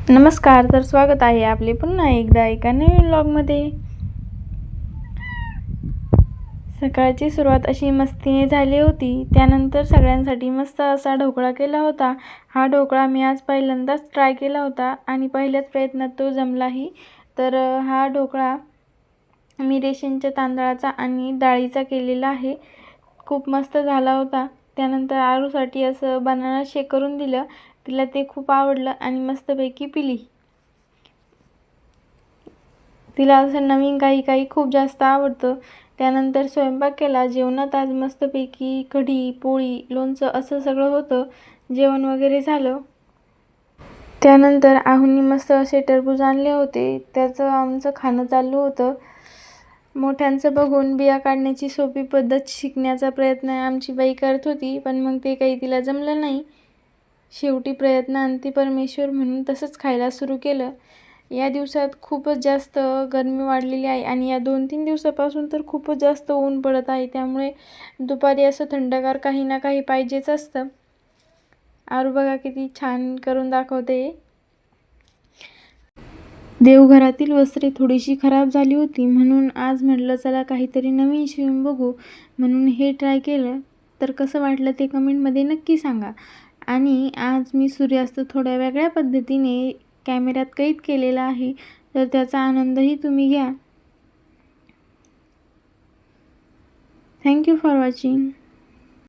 नमस्कार, तर स्वागत आहे आपले पुन्हा एकदा एका नवीन व्लॉगमध्ये. सकाळची सुरुवात अशी मस्तीने झाली होती. त्यानंतर सगळ्यांसाठी मस्त असा ढोकळा केला होता. हा ढोकळा मी आज पहिल्यांदाच ट्राय केला होता आणि पहिल्याच प्रयत्नात तो जमलाही. तर हा ढोकळा मी रेशनच्या तांदळाचा आणि डाळीचा केलेला आहे. खूप मस्त झाला होता. त्यानंतर आरूसाठी असं बनाना शेक करून दिलं. तिला ते खूप आवडलं आणि मस्तपैकी पिली. तिला असं नवीन काही काही खूप जास्त आवडतं. त्यानंतर स्वयंपाक केला. जेवणात आज मस्तपैकी कढी, पोळी, लोणचं असं सगळं होतं. जेवण वगैरे झालं. त्यानंतर आहुंनी मस्त असे टरबूज आणले होते. त्याचं आमचं खाणं चालू होतं. मोठ्यांचं बघून बिया काढण्याची सोपी पद्धत शिकण्याचा प्रयत्न आमची बाई करत होती, पण मग ते काही तिला जमलं नाही. शेवटी प्रयत्न अंती परमेश्वर म्हणून तसंच खायला सुरू केलं. या दिवसात खूपच जास्त गरमी वाढलेली आहे आणि या 2-3 दिवसापासून तर खूपच जास्त ऊन पडत आहे. त्यामुळे दुपारी असं थंडगार काही ना काही पाहिजेच असतं. आरू बघा किती छान करून दाखवते. देवघरातील वस्त्रे थोडीशी खराब झाली होती, म्हणून आज म्हटलं चला काहीतरी नवीन शिवून बघू, म्हणून हे ट्राय केलं. तर कसं वाटलं ते कमेंटमध्ये नक्की सांगा. आणि आज मी सूर्यास्त थोड्या वेगळ्या पद्धतीने कॅमेऱ्यात कैद केलेला आहे, तर त्याचा आनंदही तुम्ही घ्या. Thank you for watching.